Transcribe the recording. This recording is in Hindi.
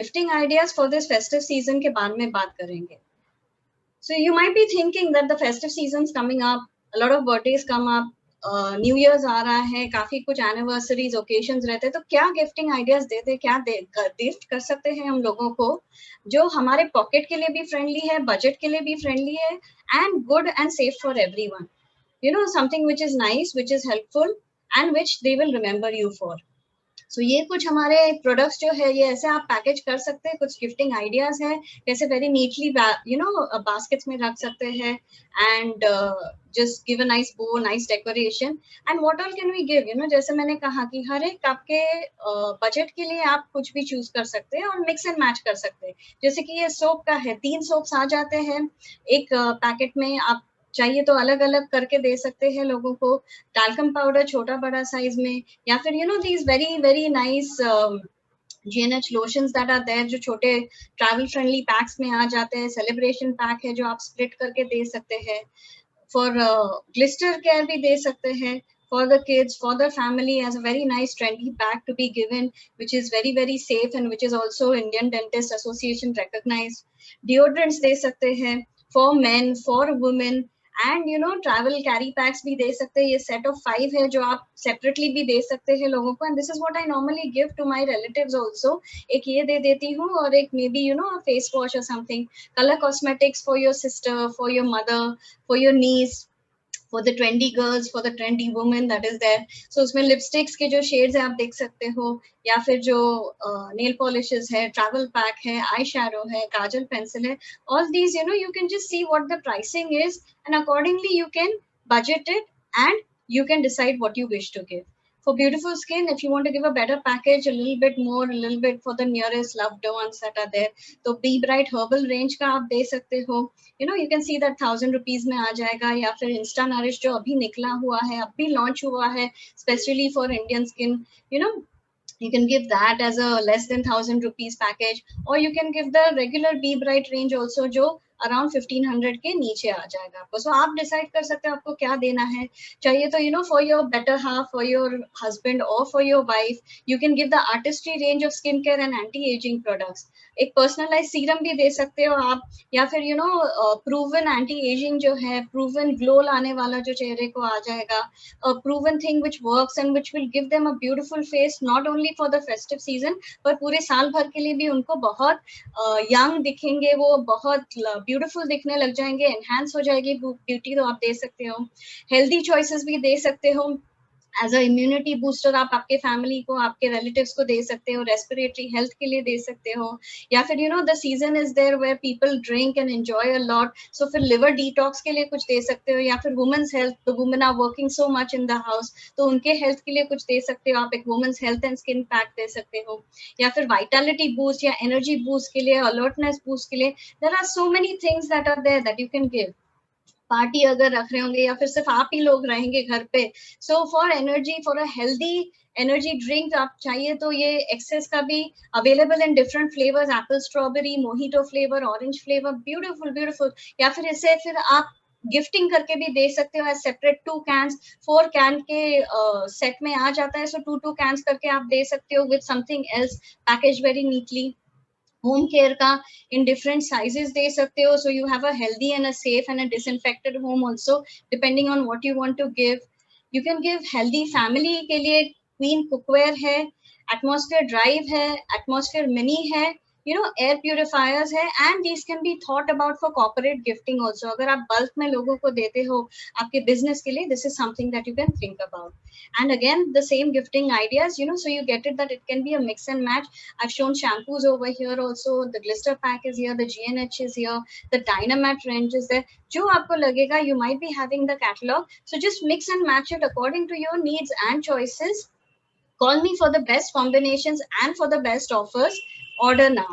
Gifting ideas for this festive season के बाद में बात करेंगे. So you might be thinking that the festive season's coming up, a lot of birthdays come up, new years आ रहा है, काफी कुछ एनिवर्सरीज ओकेशंस रहते हैं, तो क्या गिफ्टिंग आइडियाज देते, क्या गिफ्ट कर सकते हैं हम लोगों को जो हमारे पॉकेट के लिए भी फ्रेंडली है, बजट के लिए भी फ्रेंडली है, and good and safe for everyone. You know, something which is nice, which is helpful, and which they will remember you for. So ये कुछ हमारे प्रोडक्ट्स जो है, ये ऐसे आप पैकेज कर सकते हैं. कुछ गिफ्टिंग आइडियाज है, कैसे very neatly you know baskets में रख सकते हैं, and just give a nice bow, nice decoration. And what all can we give, you know, जैसे मैंने कहा कि हर एक आपके बजट के लिए आप कुछ भी चूज कर सकते हैं और मिक्स एंड मैच कर सकते हैं. जैसे कि ये सोप का है, 3 सोप्स आ जाते हैं एक पैकेट में. आप चाहिए तो अलग अलग करके दे सकते हैं लोगों को. टाल्कम पाउडर छोटा बड़ा साइज में, या फिर you know these very very nice GNH lotions that are there, जो छोटे ट्रैवल फ्रेंडली पैक्स में आ जाते हैं. सेलिब्रेशन पैक है जो आप स्प्लिट करके दे सकते हैं. फॉर ग्लिस्टर केयर भी दे सकते हैं, for the kids, for the family, as a very nice trendy pack to be given, which is very very safe and which is also Indian Dentist Association recognized. Deodorants दे सकते हैं for men, for women, and you know travel carry PACS भी दे सकते हैं. ये सेट ऑफ 5 है जो आप सेपरेटली भी दे सकते हैं लोगों को. And this is what I normally give to my relatives also. एक ये दे देती हूँ, और एक maybe you know face wash और something. Colour cosmetics for your sister, for your mother, for your niece, for the trendy girls, for the trendy women that is there. So उसमें लिपस्टिक्स के जो शेड्स है आप देख सकते हो, या फिर जो नेल पॉलिशेस है, ट्रैवल पैक है, आई शैडो है, काजल पेंसिल है. All these, you know, you can just see what the pricing is, and accordingly you can budget it, and you can decide what you wish to give. For beautiful skin, if you want to give a better package, a little bit more, a little bit for the nearest loved ones that are there, तो Be Bright herbal range का आप दे सकते हो. You know, you can see that 1000 rupees में आ जाएगा. या फिर Insta Nourish जो अभी निकला हुआ है, अभी लॉन्च हुआ है specially for Indian skin, you know, you can give that as a less than 1000 rupees package, or you can give the regular Be Bright range also जो अराउंड 1500 के नीचे आ जाएगा आपको. सो आप डिसाइड कर सकते हो आपको क्या देना है. चाहिए तो you know for your better half, for your husband और for your wife, you can give the Artistry range of skin care and anti ageing products. एक पर्सनलाइज सीरम भी दे सकते हो आप, या फिर you know proven anti ageing जो है, प्रूवन ग्लो लाने वाला जो चेहरे को आ जाएगा, proven thing which works and which will give them a beautiful face, not only for the festive season पर पूरे साल भर के लिए भी उनको बहुत यंग दिखेंगे, वो बहुत ब्यूटीफुल दिखने लग जाएंगे, एनहांस हो जाएगी ब्यूटी. तो आप दे सकते हो. हेल्दी चॉइसेस भी दे सकते हो. एज अ इम्यूनिटी बूस्टर आप आपके फैमिली को, आपके रिलेटिव्स को दे सकते हो. रेस्पिरेटरी हेल्थ के लिए दे सकते हो. या फिर you know the season is there where people drink and enjoy a lot, so फिर लिवर डिटॉक्स के लिए कुछ दे सकते हो. या फिर women's health, the women are working so much in the house, तो उनके हेल्थ के लिए कुछ दे सकते हो आप. एक women's health and skin pack दे सकते हो. या फिर वाइटलिटी बूस्ट या एनर्जी बूस्ट के लिए, अलर्टनेस बूस्ट के लिए, there are so many things that are there that you can give. Party अगर रख रहे होंगे या फिर सिर्फ आप ही लोग रहेंगे घर पे, so for energy, for a healthy energy drink आप चाहिए तो ये एक्सेस का भी available in different flavours, Apple strawberry, mojito flavour, orange flavour, beautiful beautiful. या फिर इसे फिर आप गिफ्टिंग करके भी दे सकते हो एज सेपरेट 2 कैंस, 4 कैन के सेट में आ जाता है. सो 2 कैंस करके आप दे सकते हो with something else, package very neatly. Home care का इन डिफरेंट साइजेस दे सकते हो, so you have a healthy and a safe and a disinfected home also, depending on what you want to give. You can give healthy family के लिए क्वीन कुकवेयर है, एटमॉस्फेयर ड्राइव है, एटमॉस्फेयर मिनी है, यू नो एयर प्यूरिफायर्स है. And these can be thought about for corporate gifting also. अगर आप बल्क में लोगों को देते हो आपके बिजनेस के लिए, this is something that you can think about. And again, the same gifting ideas, you know, so you get it that it can be a mix and match. I've shown shampoos over here also. The Glister pack is here. The GNH is here. The Dynamat range is there. जो आपको लगेगा, you might be having the catalog. So just mix and match it according to your needs and choices. Call me for the best combinations and for the best offers. Order now.